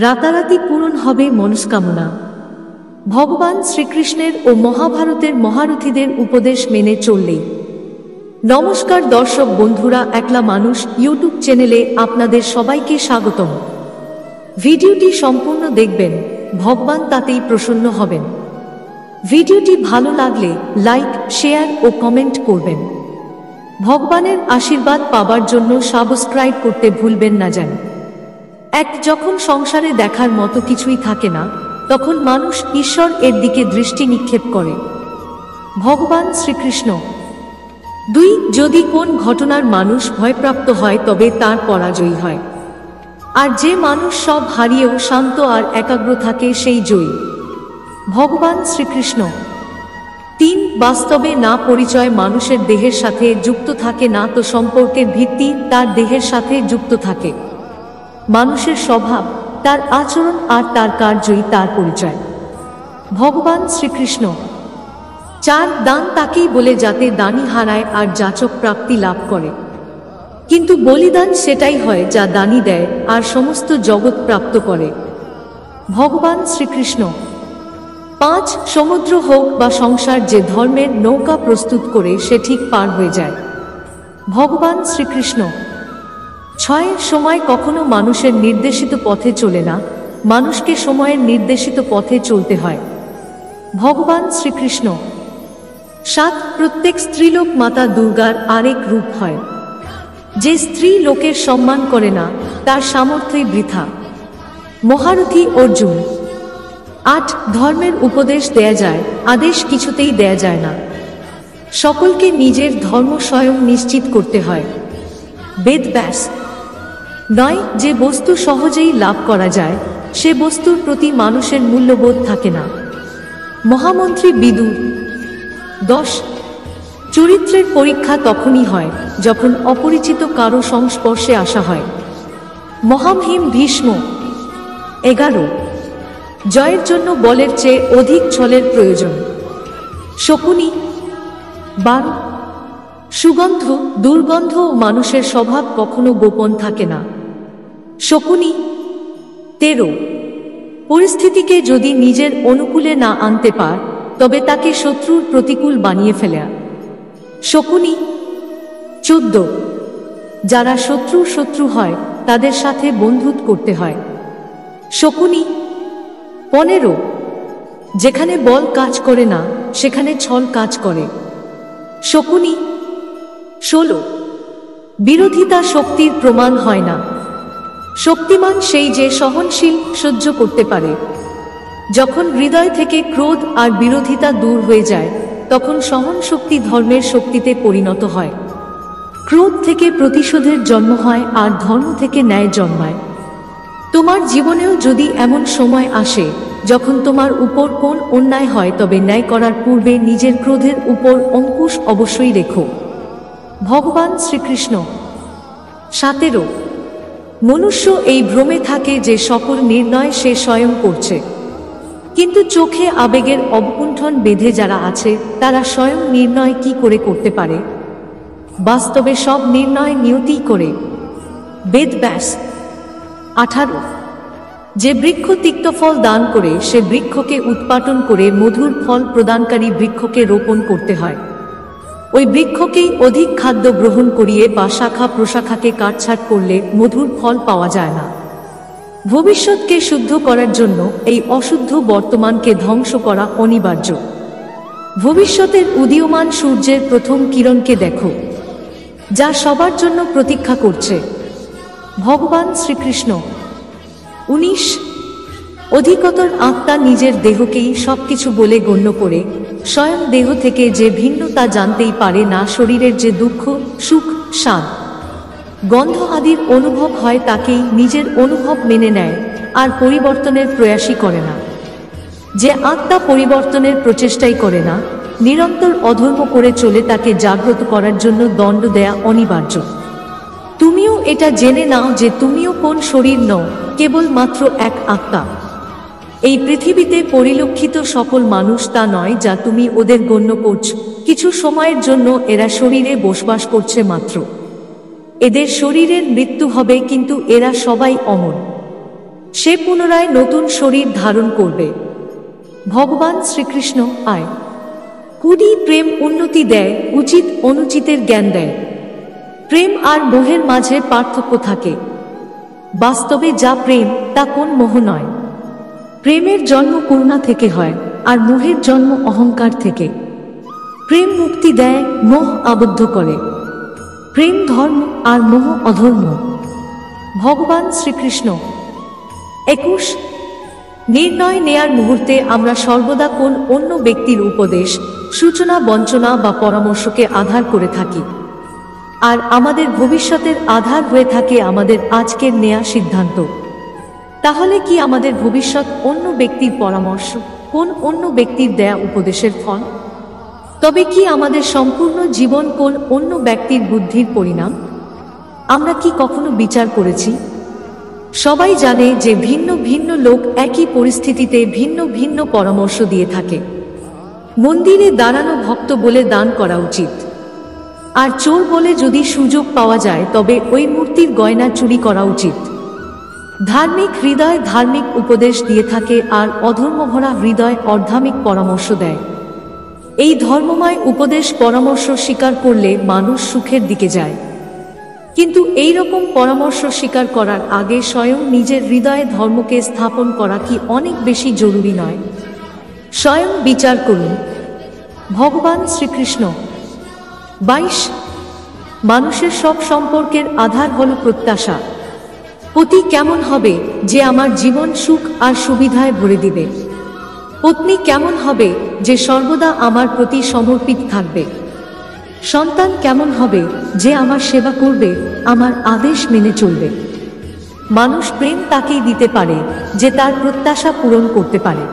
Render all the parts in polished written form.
রাতারাতি পূরণ হবে মনস্কামনা। ভগবান শ্রীকৃষ্ণের ও মহাভারতের মহারথীদের উপদেশ মেনে চললেই। নমস্কার দর্শক বন্ধুরা, একলা মানুষ ইউটিউব চ্যানেলে আপনাদের সবাইকে স্বাগতম। ভিডিওটি সম্পূর্ণ দেখবেন, ভগবান তাতেই প্রসন্ন হবেন। ভিডিওটি ভালো লাগলে লাইক, শেয়ার ও কমেন্ট করবেন। ভগবানের আশীর্বাদ পাবার জন্য সাবস্ক্রাইব করতে ভুলবেন না যেন। যখন সংসারে দেখার মতো কিছুই থাকে না, তখন মানুষ ঈশ্বর এর দিকে দৃষ্টি নিক্ষেপ করে। ভগবান শ্রীকৃষ্ণ। 2. যদি কোন ঘটনার মানুষ ভয়প্রাপ্ত হয় তবে তার পরাজয় হয়, আর যে মানুষ সব হারিয়েও শান্ত আর একাগ্র থাকে সেই জয়ী। ভগবান শ্রীকৃষ্ণ। 3. বাস্তবে না পরিচয় মানুষের দেহের সাথে যুক্ত থাকে না, তো সম্পর্কের ভিত্তি তার দেহের সাথে যুক্ত থাকে। মানুষের স্বভাব, তার আচরণ আর তার কার্যই তার পরিচয়। ভগবান শ্রীকৃষ্ণ। 4. দান তাকেই বলে যাতে দানি হারায় আর যাচক প্রাপ্তি লাভ করে, কিন্তু বলিদান সেটাই হয় যা দানি দেয় আর সমস্ত জগৎ প্রাপ্ত করে। ভগবান শ্রীকৃষ্ণ। 5. সমুদ্র হোক বা সংসার, যে ধর্মের নৌকা প্রস্তুত করে সে ঠিক পার হয়ে যায়। ভগবান শ্রীকৃষ্ণ। 6. সময় কখনো মানুষের নির্দেশিত পথে চলে না, মানুষকে সময়ের নির্দেশিত পথে চলতে হয়। ভগবান শ্রীকৃষ্ণ। 7. প্রত্যেক স্ত্রীলোক মাতা দুর্গার আরেক রূপ হয়। যে স্ত্রী লোকের সম্মান করে না, তার সামর্থ্যই বৃথা। মহারথী অর্জুন। 8. ধর্মের উপদেশ দেয়া যায়, আদেশ কিছুতেই দেয়া যায় না। সকলকে নিজের ধর্ম স্বয়ং নিশ্চিত করতে হয়। বেদব্যাস। 9. যে বস্তু সহজেই লাভ করা যায়, সে বস্তুর প্রতি মানুষের মূল্যবোধ থাকে না। মহামন্ত্রী বিদুর। 10. চরিত্রের পরীক্ষা তখনই হয় যখন অপরিচিত কারো সংস্পর্শে আসা হয়। মহামহিম ভীষ্ম। 11. জয়ের জন্য বলের চেয়ে অধিক ছলের প্রয়োজন। শকুনি। 12. সুগন্ধ, দুর্গন্ধ ও মানুষের স্বভাব কখনো গোপন থাকে না। শকুনি। 13. পরিস্থিতিকে যদি নিজের অনুকূলে না আনতে পার, তবে তাকে শত্রুর প্রতিকূল বানিয়ে ফেলে। শকুনি। 14. যারা শত্রু হয় তাদের সাথে বন্ধুত্ব করতে হয়। শকুনি। 15. যেখানে বল কাজ করে না, সেখানে ছল কাজ করে। শকুনি। 16. বিরোধিতা শক্তির প্রমাণ হয় না। শক্তিমান সেই যে সহনশীল, সহ্য করতে পারে। যখন হৃদয় থেকে ক্রোধ আর বিরোধিতা দূর হয়ে যায়, তখন সহন শক্তি ধর্মের শক্তিতে পরিণত হয়। ক্রোধ থেকে প্রতিশোধের জন্ম হয় আর ধর্ম থেকে ন্যায় জন্মায়। তোমার জীবনেও যদি এমন সময় আসে যখন তোমার উপর কোন অন্যায় হয়, তবে ন্যায় করার পূর্বে নিজের ক্রোধের উপর অঙ্কুশ অবশ্যই রেখো। ভগবান শ্রীকৃষ্ণ। 17. মনুষ্য এই ভ্রমে থাকে যে সকল নির্ণয় সে স্বয়ং করছে, কিন্তু চোখে আবেগের অবকুণ্ঠন বেঁধে যারা আছে তারা স্বয়ং নির্ণয় কি করে করতে পারে? বাস্তবে সব নির্ণয় নিয়তিই করে। বেদব্যাস। 18. যে বৃক্ষ তিক্ত ফল দান করে, সে বৃক্ষকে উৎপাটন করে মধুর ফল প্রদানকারী বৃক্ষকে রোপণ করতে হয়। ওই বৃক্ষকেই অধিক খাদ্য গ্রহণ করিয়ে বা শাখা প্রশাখাকে কাটছাট করলে মধুর ফল পাওয়া যায় না। ভবিষ্যৎকে শুদ্ধ করার জন্য এই অশুদ্ধ বর্তমানকে ধ্বংস করা অনিবার্য। ভবিষ্যতের উদীয়মান সূর্যের প্রথম কিরণকে দেখো, যা সবার জন্য প্রতীক্ষা করছে। ভগবান শ্রীকৃষ্ণ। 19. অধিকতর আত্মা নিজের দেহকেই সবকিছু বলে গণ্য করে, স্বয়ং দেহ থেকে যে ভিন্ন তা জানতেই পারে না। শরীরের যে দুঃখ, সুখ, স্বাদ, গন্ধ আদির অনুভব হয় তাকেই নিজের অনুভব মেনে নেয় আর পরিবর্তনের প্রয়াসই করে না। যে আত্মা পরিবর্তনের প্রচেষ্টাই করে না, নিরন্তর অধর্ম করে চলে, তাকে জাগ্রত করার জন্য দণ্ড দেয়া অনিবার্য। তুমিও এটা জেনে নাও যে তুমিও কোন শরীর নও, কেবল মাত্র এক আত্মা। এই পৃথিবীতে পরিলক্ষিত সকল মানুষ তা নয় যা তুমি ওদের গণ্য করছ। কিছু সময়ের জন্য এরা শরীরে বসবাস করছে মাত্র। এদের শরীরের মৃত্যু হবে, কিন্তু এরা সবাই অমর। সে পুনরায় নতুন শরীর ধারণ করবে। ভগবান শ্রীকৃষ্ণ আয় কুড়ি প্রেম উন্নতি দেয়, উচিত অনুচিতের জ্ঞান দেয়। প্রেম আর মোহের মাঝে পার্থক্য থাকে। বাস্তবে যা প্রেম তা কোন মোহ নয়। প্রেমের জন্ম করুণা থেকে হয়, আর মোহের জন্ম অহংকার থেকে। প্রেম মুক্তি দেয়, মোহ আবদ্ধ করে। প্রেম ধর্ম আর মোহ অধর্ম। ভগবান শ্রীকৃষ্ণ 21 নির্ণয় নেয়ার মুহূর্তে আমরা সর্বদা কোন অন্য ব্যক্তির উপদেশ, সূচনা, বঞ্চনা বা পরামর্শকে আধার করে থাকি, আর আমাদের ভবিষ্যতের আধার হয়ে থাকে আমাদের আজকের নেয়া সিদ্ধান্ত। তাহলে কি আমাদের ভবিষ্যৎ অন্য ব্যক্তির পরামর্শ, কোন অন্য ব্যক্তির দেয়া উপদেশের ফল? তবে কি আমাদের সম্পূর্ণ জীবন কোন অন্য ব্যক্তির বুদ্ধির পরিণাম? আমরা কি কখনো বিচার করেছি? সবাই জানে যে ভিন্ন ভিন্ন লোক একই পরিস্থিতিতে ভিন্ন ভিন্ন পরামর্শ দিয়ে থাকে। মন্দিরে দাঁড়ানো ভক্ত বলে দান করা উচিত, আর চোর বলে যদি সুযোগ পাওয়া যায় তবে ওই মূর্তির গয়না চুরি করা উচিত। ধার্মিক হৃদয় ধার্মিক উপদেশ দিয়ে থাকে, আর অধর্মভরা হৃদয় অর্ধামিক পরামর্শ দেয়। এই ধর্মময় উপদেশ পরামর্শ স্বীকার করলে মানুষ সুখের দিকে যায়। কিন্তু এই রকম পরামর্শ স্বীকার করার আগে স্বয়ং নিজের হৃদয়ে ধর্মকে স্থাপন করা কি অনেক বেশি জরুরি নয়? স্বয়ং বিচার করুন। ভগবান শ্রীকৃষ্ণ 22 মানুষের সব সম্পর্কের আধার হল প্রত্যাশা। পতি কেমন হবে যে আমার জীবন সুখ আর সুবিধায় ভরে দিবে? পত্নী কেমন হবে যে সর্বদা আমার প্রতি সমর্পিত থাকবে? সন্তান কেমন হবে যে আমার সেবা করবে, আমার আদেশ মেনে চলবে? মানুষ প্রেম তাকেই দিতে পারে যে তার প্রত্যাশা পূরণ করতে পারে,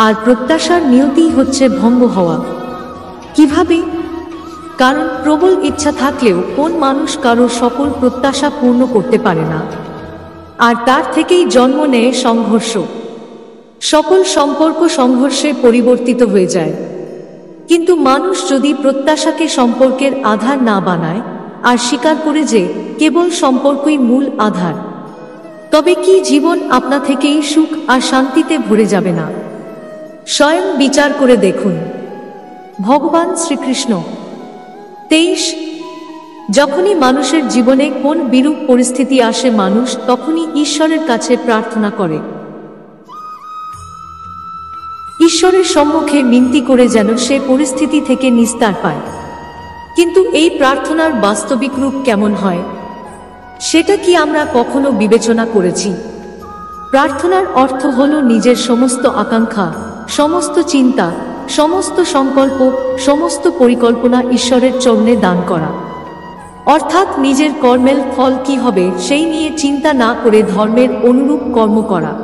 আর প্রত্যাশার নিয়তিই হচ্ছে ভঙ্গ হওয়া। কিভাবে? কারণ প্রবল ইচ্ছা থাকলেও কোন মানুষ কারো সকল প্রত্যাশা পূর্ণ করতে পারে না, আর তার থেকেই জন্ম নেয় সংঘর্ষ। সকল সম্পর্ক সংঘর্ষে পরিবর্তিত হয়ে যায়। কিন্তু মানুষ যদি প্রত্যাশাকে সম্পর্কের আধার না বানায়, আর স্বীকার করে যে কেবল সম্পর্কই মূল আধার, তবে কি জীবন আপনা থেকেই সুখ আর শান্তিতে ভরে যাবে না? স্বয়ং বিচার করে দেখুন। ভগবান শ্রীকৃষ্ণ 23 যখনই মানুষের জীবনে কোন বিরূপ পরিস্থিতি আসে, মানুষ তখনই ঈশ্বরের কাছে প্রার্থনা করে। ঈশ্বরের সম্মুখে মিনতি করে যেন সে পরিস্থিতি থেকে নিস্তার পায়। কিন্তু এই প্রার্থনার বাস্তবিক রূপ কেমন হয়, সেটা কি আমরা কখনো বিবেচনা করেছি? প্রার্থনার অর্থ হল নিজের সমস্ত আকাঙ্ক্ষা, সমস্ত চিন্তা, সমস্ত সংকল্প, সমস্ত পরিকল্পনা ঈশ্বরের চরণে দান করা। অর্থাৎ নিজের কর্মের ফল কি হবে সেই নিয়ে চিন্তা না করে ধর্মের অনুরূপ কর্ম করা।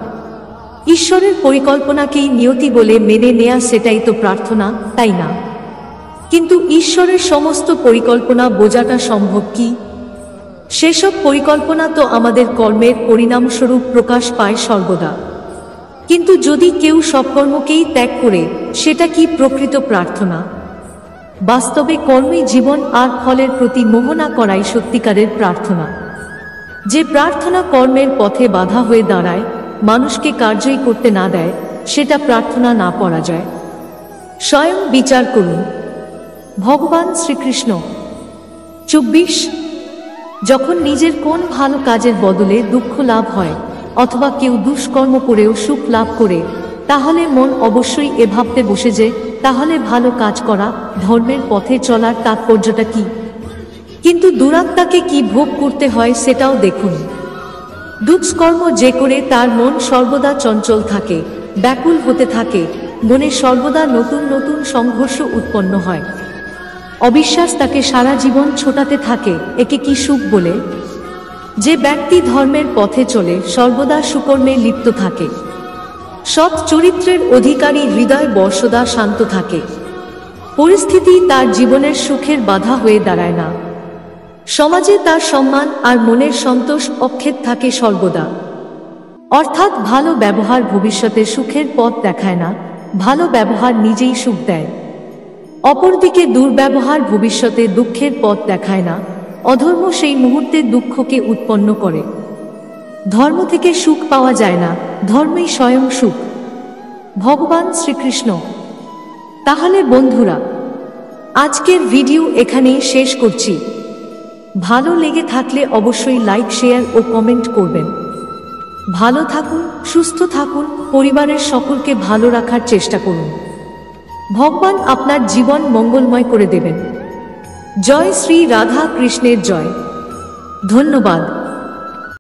ঈশ্বরের পরিকল্পনাকেই নিয়তি বলে মেনে নেয়া, সেটাই তো প্রার্থনা, তাই না? কিন্তু ঈশ্বরের সমস্ত পরিকল্পনা বোঝাটা সম্ভব কি? সেসব পরিকল্পনা তো আমাদের কর্মের পরিণামস্বরূপ প্রকাশ পায় সর্বদা। কিন্তু যদি কেউ সব কর্মকেই ত্যাগ করে, সেটা কি প্রকৃত প্রার্থনা? বাস্তবে কর্মই জীবন, আর ফলের প্রতি মোহ না করাই সত্যিকারের প্রার্থনা। যে প্রার্থনা কর্মের পথে বাধা হয়ে দাঁড়ায়, মানুষকে কার্যই করতে না দেয়, সেটা প্রার্থনা না পড়া যায়। স্বয়ং বিচার করুন। ভগবান শ্রীকৃষ্ণ 24 যখন নিজের কোন ভালো কাজের বদলে দুঃখ লাভ হয়, অথবা কেউ দুষ্কর্ম করেও সুখ লাভ করে, তাহলে মন অবশ্যই এ ভাবতে বসে যে তাহলে ভালো কাজ করা, ধর্মের পথে চলার তাৎপর্যটা কি? কিন্তু দুরাত্মাকে কি ভোগ করতে হয় সেটাও দেখুন। দুষ্কর্ম যে করে তার মন সর্বদা চঞ্চল থাকে, ব্যাকুল হতে থাকে, মনে সর্বদা নতুন নতুন সংঘর্ষ উৎপন্ন হয়। অবিশ্বাস তাকে সারা জীবন ছোটাতে থাকে। একে কি সুখ বলে? যে ব্যক্তি ধর্মের পথে চলে সর্বদা সুকর্মে লিপ্ত থাকে, সৎ চরিত্রের অধিকারী, হৃদয় বর্ষদা শান্ত থাকে। পরিস্থিতি তার জীবনের সুখের বাধা হয়ে দাঁড়ায় না। সমাজে তার সম্মান আর মনের সন্তোষ অক্ষেপ থাকে সর্বদা। অর্থাৎ ভালো ব্যবহার ভবিষ্যতে সুখের পথ দেখায় না, ভালো ব্যবহার নিজেই সুখ দেয়। অপরদিকে দুর্ব্যবহার ভবিষ্যতে দুঃখের পথ দেখায় না, অধর্ম সেই মুহূর্তে দুঃখকে উৎপন্ন করে। ধর্ম থেকে সুখ পাওয়া যায় না, ধর্মই স্বয়ং সুখ। ভগবান শ্রীকৃষ্ণ। তাহলে বন্ধুরা, আজকের ভিডিও এখানেই শেষ করছি। ভালো লেগে থাকলে অবশ্যই লাইক, শেয়ার ও কমেন্ট করবেন। ভালো থাকুন, সুস্থ থাকুন, পরিবারের সকলকে ভালো রাখার চেষ্টা করুন। ভগবান আপনার জীবন মঙ্গলময় করে দেবেন। জয় শ্রী রাধা কৃষ্ণের জয়। ধন্যবাদ।